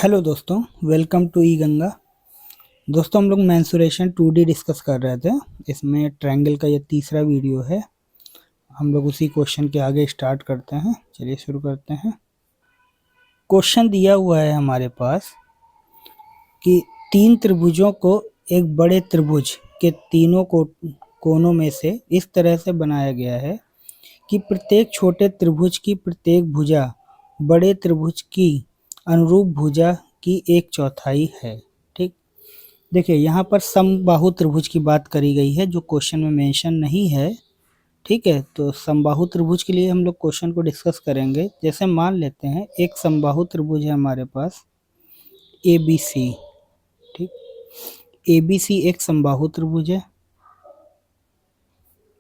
Hello दोस्तों, welcome to ई गंगा। दोस्तों, हम लोग मेंसुरेशन 2D डिस्कस कर रहे थे। इसमें ट्रायंगल का ये तीसरा वीडियो है। हम लोग उसी क्वेश्चन के आगे स्टार्ट करते हैं। चलिए शुरू करते हैं। क्वेश्चन दिया हुआ है हमारे पास कि तीन त्रिभुजों को एक बड़े त्रिभुज के तीनों कोनों में से इस तरह से बनाया गया है कि प्रत्येक छोटे त्रिभुज की प्रत्येक भुजा बड़े त्रिभुज की अनुरूप भुजा की एक चौथाई है। ठीक, देखिए यहाँ पर समबाहु त्रिभुज की बात करी गई है जो क्वेश्चन में मेंशन नहीं है। ठीक है, तो समबाहु त्रिभुज के लिए हम लोग क्वेश्चन को डिस्कस करेंगे। जैसे मान लेते हैं एक समबाहु त्रिभुज है हमारे पास ABC। ठीक, ABC एक समबाहु त्रिभुज है।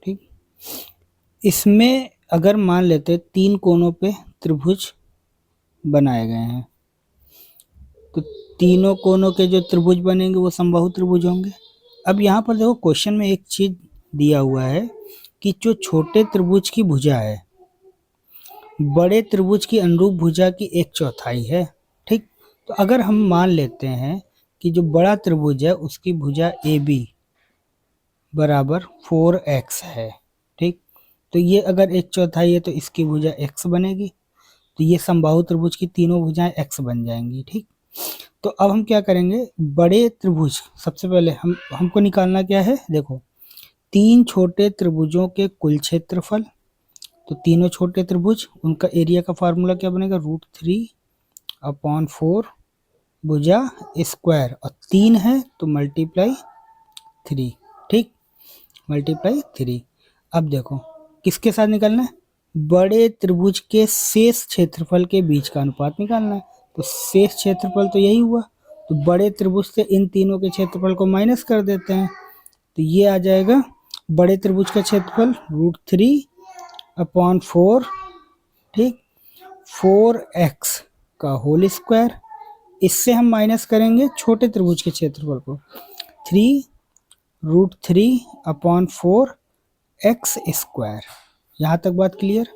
ठीक, इसमें अगर मान लेते हैं तीन कोनों पे त्रिभुज बनाए गए हैं तो तीनों कोनों के जो त्रिभुज बनेंगे वो समबाहु त्रिभुज होंगे। अब यहाँ पर देखो क्वेश्चन में एक चीज दिया हुआ है कि जो छोटे त्रिभुज की भुजा है बड़े त्रिभुज की अनुरूप भुजा की एक चौथाई है। ठीक, तो अगर हम मान लेते हैं कि जो बड़ा त्रिभुज है उसकी भुजा AB बराबर 4x है। ठीक, तो ये अगर एक चौथाई है तो इसकी भुजा x बनेगी, तो ये समबाहु त्रिभुज की तीनों भुजाएं x बन जाएंगी। ठीक, तो अब हम क्या करेंगे, बड़े त्रिभुज सबसे पहले हमको निकालना क्या है। देखो, तीन छोटे त्रिभुजों के कुल क्षेत्रफल, तो तीनों छोटे त्रिभुज उनका एरिया का फार्मूला क्या बनेगा, √3/4 भुजा स्क्वायर, और 3 है तो मल्टीप्लाई 3। ठीक, मल्टीप्लाई 3। अब देखो किसके साथ निकालना है, बड़े त्रिभुज के शेष क्षेत्रफल के बीच का अनुपात निकालना है। तो शेष क्षेत्रफल तो यही हुआ, तो बड़े त्रिभुज से इन तीनों के क्षेत्रफल को माइनस कर देते हैं, तो ये आ जाएगा बड़े त्रिभुज का क्षेत्रफल √3/4। ठीक, 4x का होल स्क्वायर, इससे हम माइनस करेंगे छोटे त्रिभुज के क्षेत्रफल को, 3√3/4x स्क्वायर। यहाँ तक बात क्लियर।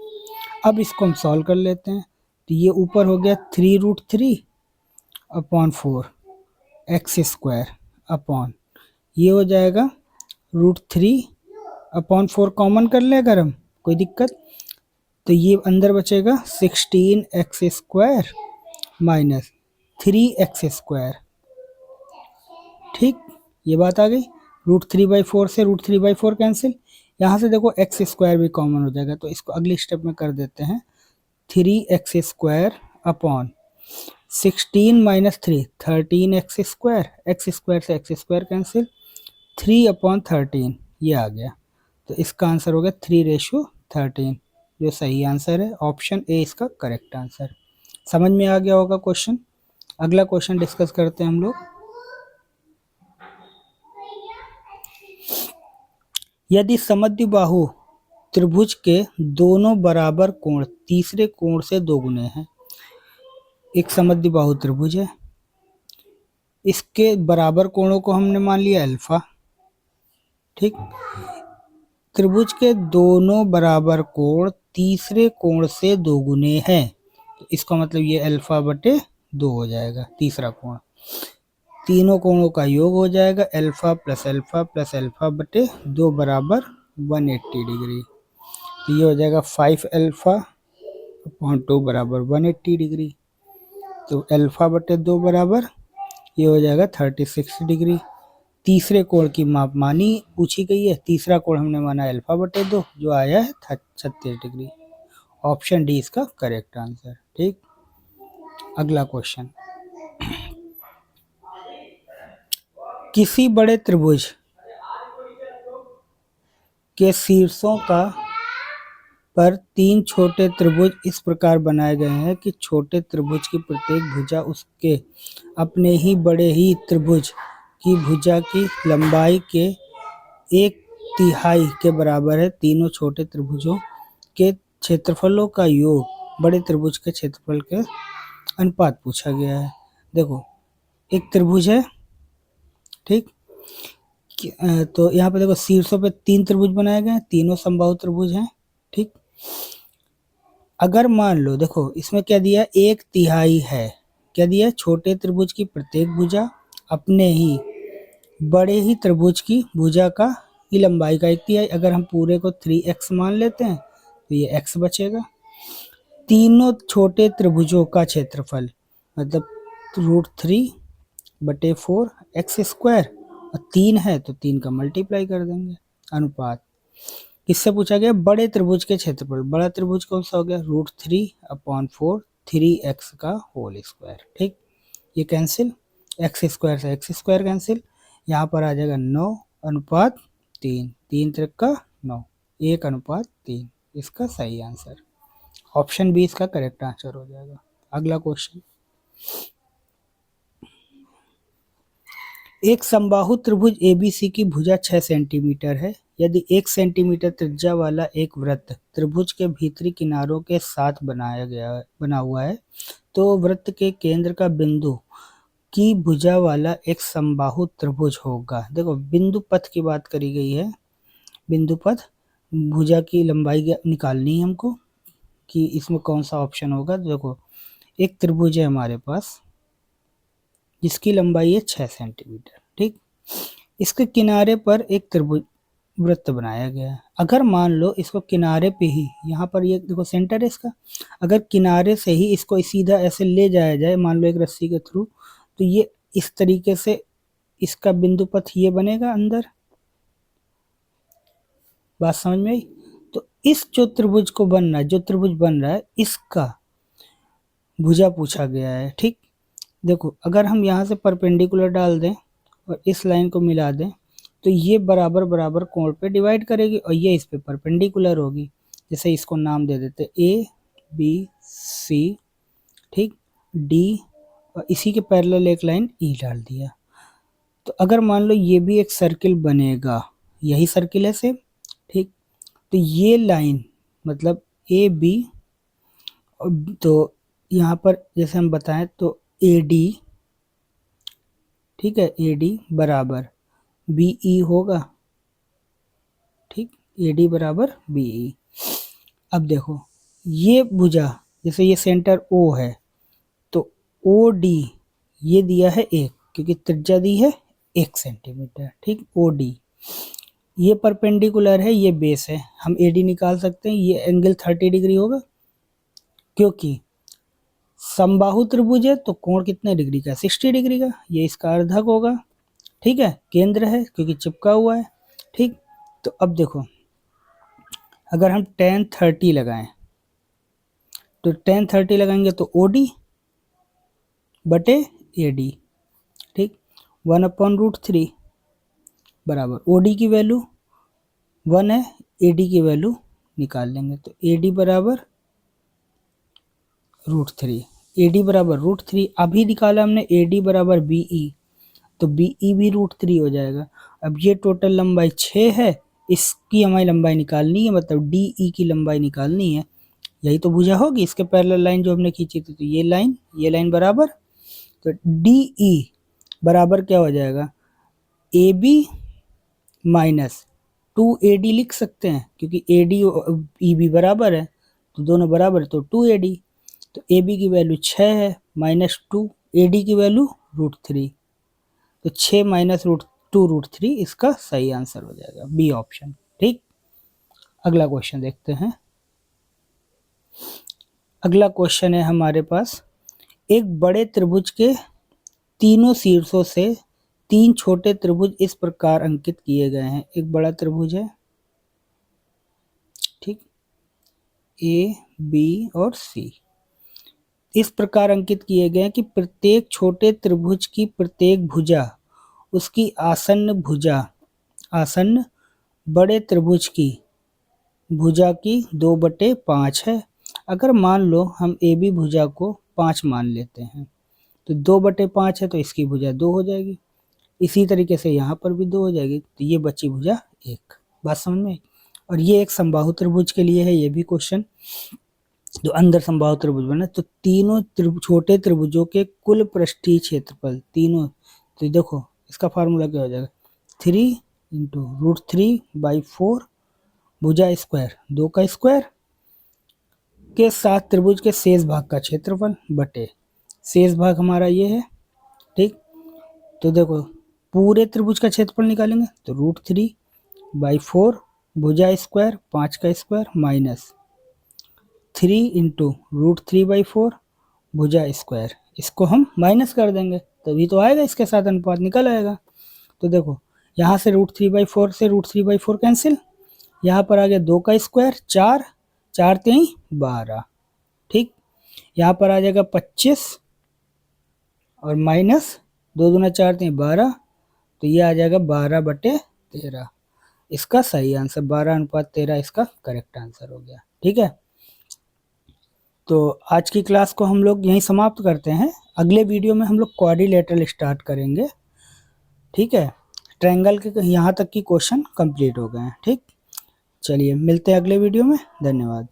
अब इसको हम सॉल्व कर लेते हैं, तो ये ऊपर हो गया 3√3/4x स्क्वायर अपॉन, ये हो जाएगा √3/4 कॉमन कर ले अगर हम, कोई दिक्कत, तो ये अंदर बचेगा 16x square minus 3x square. ठीक, ये बात आ गई। √3/4 से √3/4 कैंसिल, यहाँ से देखो x स्क्वायर भी कॉमन हो जाएगा, तो इसको अगली स्टेप में कर देते हैं, 3x square upon 16 minus 3 13x square, x square से x स्क्वायर कैंसिल, 3/13 ये आ गया। तो इसका आंसर हो गया 3:13, जो सही आंसर है। ऑप्शन ए इसका करेक्ट आंसर। समझ में आ गया होगा क्वेश्चन। अगला क्वेश्चन डिस्कस करते हैं हम लोग। यदि समद्विबाहु त्रिभुज के दोनों बराबर कोण तीसरे कोण से दोगुने हैं, एक समद्विबाहु त्रिभुज है, इसके बराबर कोणों को हमने मान लिया अल्फा। ठीक, त्रिभुज के दोनों बराबर कोण तीसरे कोण से दोगुने हैं, तो इसका मतलब ये अल्फा/2 हो जाएगा तीसरा कोण। तीनों कोणों का योग हो जाएगा अल्फा प्लस अल्फा बराबर 180 डिग्री, तो ये हो जाएगा 5α/2 बराबर 180 डिग्री, तो अल्फा/2 बराबर ये हो जाएगा 36 डिग्री। तीसरे कोण की माप मानी पूछी गई है, तीसरा कोण हमने माना अल्फा/2 जो आया है 36 डिग्री। ऑप्शन डी इसका करेक्ट आंसर। ठीक, अगला क्वेश्चन, किसी बड़े त्रिभुज के शीर्षों पर तीन छोटे त्रिभुज इस प्रकार बनाए गए हैं कि छोटे त्रिभुज की प्रत्येक भुजा उसके अपने ही बड़े ही त्रिभुज की भुजा की लंबाई के 1/3 के बराबर है। तीनों छोटे त्रिभुजों के क्षेत्रफलों का योग बड़े त्रिभुज के क्षेत्रफल के अनुपात पूछा गया है। देखो एक त्रिभुज है, ठीक, तो यहाँ पे देखो शीर्षों पे तीन त्रिभुज बनाए गए हैं, तीनों समबाहु त्रिभुज हैं। ठीक, अगर मान लो देखो इसमें क्या दिया 1/3 है, क्या दिया है, छोटे त्रिभुज की प्रत्येक भुजा अपने ही बड़े ही त्रिभुज की भुजा की लंबाई का एक तिहाई। अगर हम पूरे को 3x मान लेते हैं तो ये x बचेगा। तीनों छोटे त्रिभुजों का क्षेत्रफल मतलब √3/4 एक्स स्क्वायर, और 3 है तो 3 का मल्टीप्लाई कर देंगे। अनुपात किससे पूछा गया, बड़े त्रिभुज के क्षेत्रफल। बड़ा त्रिभुज कौन सा हो गया, √3/4 3x का होल स्क्वायर। ठीक, ये कैंसिल, एक्स स्क्वायर से एक्स स्क्वायर कैंसिल, यहाँ पर आ जाएगा 9/3, 3 त्रिक 9, 1/3। इसका सही आंसर ऑप्शन बी इसका करेक्ट आंसर हो जाएगा। अगला क्वेश्चन, एक समबाहु त्रिभुज एबीसी की भुजा 6 सेंटीमीटर है। यदि 1 सेंटीमीटर त्रिज्या वाला एक वृत्त त्रिभुज के भीतरी किनारों के साथ बना हुआ है तो वृत्त के केंद्र का बिंदु की भुजा वाला एक समबाहु त्रिभुज होगा। देखो बिंदु पथ की बात करी गई है, बिंदु पथ भुजा की लंबाई निकालनी है हमको कि इसमें कौन सा ऑप्शन होगा। देखो एक त्रिभुज है हमारे पास जिसकी लंबाई है 6 सेंटीमीटर। ठीक, इसके किनारे पर एक त्रिभुज वृत्त बनाया गया है। अगर मान लो इसको किनारे पे ही, यहाँ पर ये देखो सेंटर है इसका, अगर किनारे से ही इसको सीधा ऐसे ले जाया जाए मान लो एक रस्सी के थ्रू, तो ये इस तरीके से इसका बिंदु पथ ये बनेगा अंदर। बात समझ में आई। तो इस जो त्रिभुज को बन रहा है, जो त्रिभुज बन रहा है इसका भुजा पूछा गया है। ठीक, देखो अगर हम यहाँ से परपेंडिकुलर डाल दें और इस लाइन को मिला दें तो ये बराबर बराबर कोण पे डिवाइड करेगी और ये इस पे परपेंडिकुलर होगी। जैसे इसको नाम दे देते ए बी सी, ठीक, डी, और इसी के पैरेलल एक लाइन ई डाल दिया। तो अगर मान लो ये भी एक सर्किल बनेगा, यही सर्किल है सेम। ठीक, तो ये लाइन मतलब ए बी, तो यहाँ पर जैसे हम बताएं तो ए डी, ठीक है, ए डी बराबर बी ई होगा। ठीक, ए डी बराबर बी ई। अब देखो ये भुजा, जैसे ये सेंटर ओ है तो ओ डी ये दिया है 1 क्योंकि त्रिज्या दी है 1 सेंटीमीटर। ठीक, ओ डी ये परपेंडिकुलर है, ये बेस है, हम ए डी निकाल सकते हैं। ये एंगल 30 डिग्री होगा क्योंकि समबाहु त्रिभुज है तो कोण कितने डिग्री का, 60 डिग्री का। ये इसका अर्धक होगा। ठीक है, केंद्र है क्योंकि चिपका हुआ है। ठीक, तो अब देखो अगर हम tan 30 लगाएं तो tan 30 लगाएंगे तो ओ डी बटे ए डी। ठीक, 1/√3 बराबर ओ डी की वैल्यू 1 है, ए डी की वैल्यू निकाल लेंगे तो ए डी बराबर √3, ए डी बराबर √3। अभी निकाला हमने ए डी बराबर बी ई, तो बी ई भी √3 हो जाएगा। अब ये टोटल लंबाई 6 है, इसकी हमारी लंबाई निकालनी है, मतलब डी ई की लंबाई निकालनी है। यही तो भुजा होगी, इसके पैरेलल लाइन जो हमने खींची थी, तो ये लाइन बराबर, तो डी ई बराबर क्या हो जाएगा, ए बी माइनस 2AD लिख सकते हैं क्योंकि AD और EB बराबर है, तो दोनों बराबर है तो 2AD। तो AB की वैल्यू 6 है माइनस 2, AD की वैल्यू √3, तो 6 माइनस √2 इसका सही आंसर हो जाएगा, बी ऑप्शन। ठीक, अगला क्वेश्चन देखते हैं। अगला क्वेश्चन है हमारे पास, एक बड़े त्रिभुज के तीनों शीर्षों से 3 छोटे त्रिभुज इस प्रकार अंकित किए गए हैं। एक बड़ा त्रिभुज है, ठीक, ए बी और सी, इस प्रकार अंकित किए गए हैं कि प्रत्येक छोटे त्रिभुज की प्रत्येक भुजा उसकी आसन्न बड़े त्रिभुज की भुजा की 2/5 है। अगर मान लो हम ए बी भुजा को 5 मान लेते हैं तो 2/5 है तो इसकी भुजा 2 हो जाएगी। इसी तरीके से यहाँ पर भी 2 हो जाएगी, तो ये बची भुजा 1। बात समझ में। और ये एक समबाहु त्रिभुज के लिए है ये भी क्वेश्चन, जो अंदर समबाहु त्रिभुज बना, तो तीनों छोटे त्रिभुजों के कुल पृष्ठीय क्षेत्रफल तीनों, तो देखो इसका फार्मूला क्या हो जाएगा, 3 × √3/4 भुजा स्क्वायर 2 का स्क्वायर के साथ त्रिभुज के शेष भाग का क्षेत्रफल बटे शेष भाग हमारा ये है। ठीक, तो देखो पूरे त्रिभुज का क्षेत्रफल निकालेंगे तो √3/4 भुजा स्क्वायर 5 का स्क्वायर माइनस 3 इंटू √3/4 भुजा स्क्वायर, इसको हम माइनस कर देंगे तभी तो आएगा, इसके साथ अनुपात निकल आएगा। तो देखो यहाँ से √3/4 से √3/4 कैंसिल, यहाँ पर आ गया 2 का स्क्वायर 4, 4 3 12। ठीक, यहाँ पर आ जाएगा 25 और माइनस 2 दूना 4 3 12, तो ये आ जाएगा 12/13। इसका सही आंसर 12:13 इसका करेक्ट आंसर हो गया। ठीक है, तो आज की क्लास को हम लोग यहीं समाप्त करते हैं। अगले वीडियो में हम लोग क्वाड्रिलेटरल स्टार्ट करेंगे। ठीक है, ट्रायंगल के यहाँ तक की क्वेश्चन कंप्लीट हो गए हैं। ठीक, चलिए मिलते हैं अगले वीडियो में। धन्यवाद।